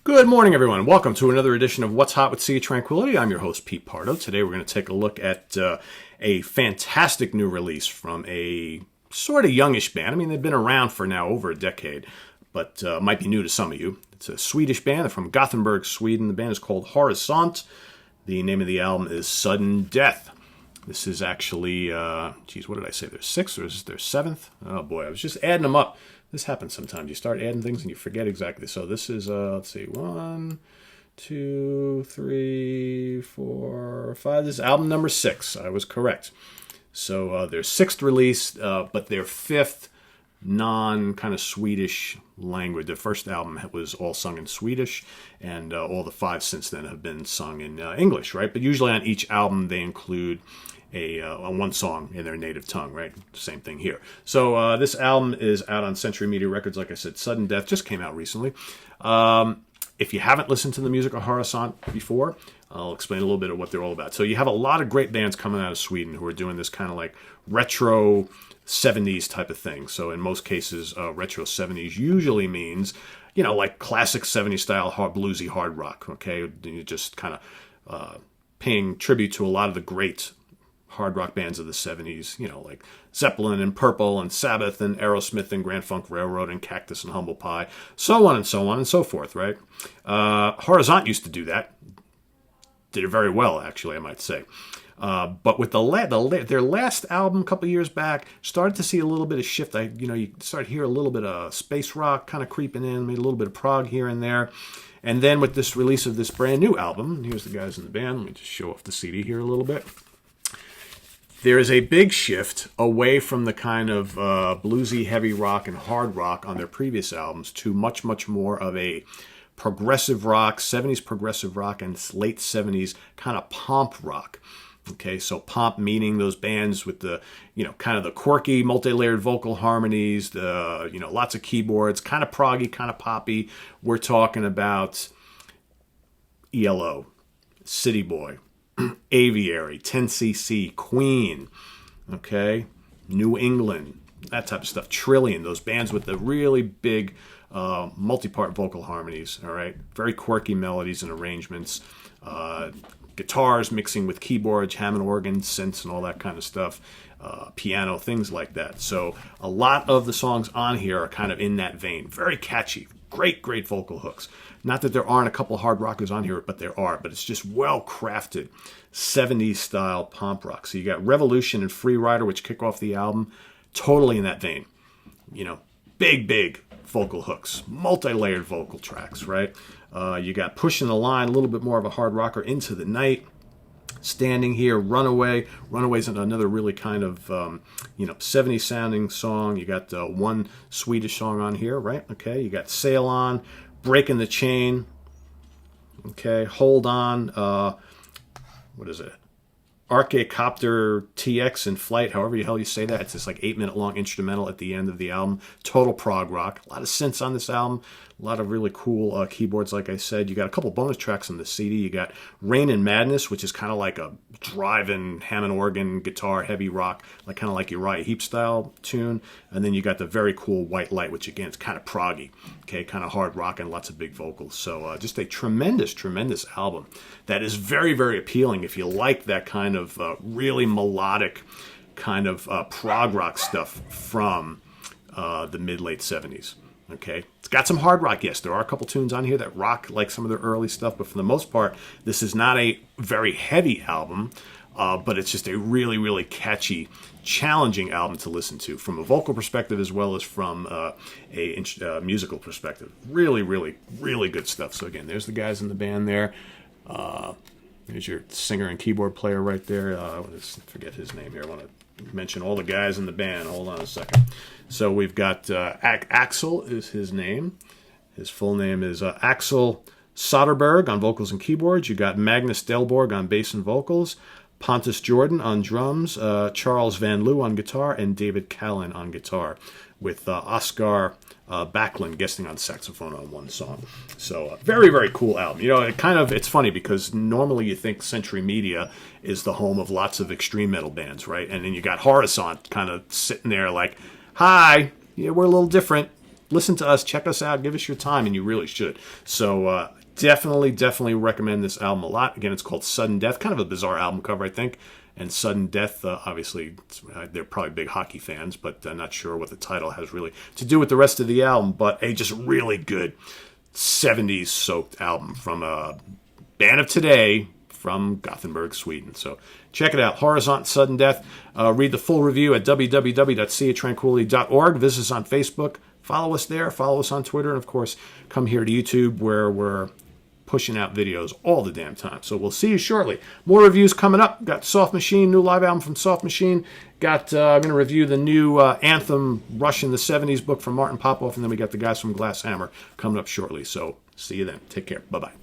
Good morning, everyone. Welcome to another edition of What's Hot with Sea of Tranquility. I'm your host, Pete Pardo. Today we're going to take a look at a fantastic new release from a sort of youngish band. I mean, they've been around for now over a decade, but might be new to some of you. It's a Swedish band. They're from Gothenburg, Sweden. The band is called Horisont. The name of the album is Sudden Death. This is actually, what did I say? There's sixth or is this their seventh? Oh boy, I was just adding them up. This happens sometimes. You start adding things and you forget exactly. So this is, let's see, 1, 2, 3, 4, 5. This is album number 6. I was correct. So their sixth release, but their fifth non-kind of Swedish language. Their first album was all sung in Swedish, and all the 5 since then have been sung in English, right? But usually on each album they include a one song in their native tongue, right? Same thing here. So this album is out on Century Media Records. Like I said, Sudden Death just came out recently. If you haven't listened to the music of Horisont before, I'll explain a little bit of what they're all about. So you have a lot of great bands coming out of Sweden who are doing this kind of like retro 70s type of thing. So in most cases, retro 70s usually means, like classic 70s style bluesy hard rock, okay? You just kind of paying tribute to a lot of the great hard rock bands of the 70s, like Zeppelin and Purple and Sabbath and Aerosmith and Grand Funk Railroad and Cactus and Humble Pie, so on and so on and so forth, right? Horizont used to do that. Did it very well, actually, I might say. But with their last album a couple years back, started to see a little bit of shift. You start to hear a little bit of space rock kind of creeping in, maybe a little bit of prog here and there. And then with this release of this brand new album, here's the guys in the band. Let me just show off the CD here a little bit. There is a big shift away from the kind of bluesy heavy rock and hard rock on their previous albums to much, much more of a progressive rock, 70s progressive rock and late 70s kind of pomp rock. Okay, so pomp meaning those bands with the, kind of the quirky multi-layered vocal harmonies, the, lots of keyboards, kind of proggy, kind of poppy. We're talking about ELO, City Boy, Aviary, 10cc, Queen, okay, New England, that type of stuff. Trillion, those bands with the really big multi-part vocal harmonies, all right, very quirky melodies and arrangements, guitars mixing with keyboards, Hammond organ, synths, and all that kind of stuff, piano, things like that. So a lot of the songs on here are kind of in that vein, very catchy, great vocal hooks. Not that there aren't a couple hard rockers on here, but there are. But it's just well-crafted 70s style pomp rock. So you got Revolution and Free Rider, which kick off the album, totally in that vein. Big vocal hooks, multi-layered vocal tracks, right? You got Pushing the Line, a little bit more of a hard rocker, Into the Night. Standing Here, Runaway. Runaway's another really kind of, 70s sounding song. You got one Swedish song on here, right? Okay, you got Sail On, Breaking the Chain. Okay, Hold On. What is it? Archicopter TX in Flight, however the hell you say that. It's this like 8-minute long instrumental at the end of the album. Total prog rock. A lot of synths on this album. A lot of really cool keyboards, like I said. You got a couple bonus tracks on the CD. You got Rain and Madness, which is kind of like a driving Hammond organ, guitar, heavy rock, kind of like Uriah Heep style tune. And then you got the very cool White Light, which again is kind of proggy, okay, kind of hard rock and lots of big vocals. So just a tremendous album that is very, very appealing if you like that kind of really melodic kind of prog rock stuff from the mid-late 70s. Okay, it's got some hard rock. Yes, there are a couple tunes on here that rock like some of their early stuff, but for the most part, this is not a very heavy album, but it's just a really, really catchy, challenging album to listen to from a vocal perspective as well as from a musical perspective. Really, really, really good stuff. So again, there's the guys in the band there. There's your singer and keyboard player right there. I forget his name here. I want to mention all the guys in the band. Hold on a second. So we've got Axel is his name. His full name is Axel Soderberg on vocals and keyboards. You got Magnus Delborg on bass and vocals, Pontus Jordan on drums, Charles Van Loo on guitar, and David Callan on guitar, with Oscar Backlund guesting on saxophone on one song. So very, very cool album. It's funny because normally you think Century Media is the home of lots of extreme metal bands, right? And then you got Horisont kind of sitting there like, hi, we're a little different. listen to us, check us out, give us your time, and you really should. So definitely recommend this album a lot. Again, it's called Sudden Death. Kind of a bizarre album cover, I think. And Sudden Death, obviously, they're probably big hockey fans, but not sure what the title has really to do with the rest of the album. But a just really good 70s soaked album from a band of today from Gothenburg, Sweden. So check it out, Horisont Sudden Death. Read the full review at www.seatranquility.org. Visit us on Facebook. Follow us there. Follow us on Twitter. And, of course, come here to YouTube where we're pushing out videos all the damn time. So we'll see you shortly. More reviews coming up. Got Soft Machine, new live album from Soft Machine. I'm going to review the new Anthem Rush in the 70s book from Martin Popoff. And then we got the guys from Glass Hammer coming up shortly. So see you then. Take care. Bye-bye.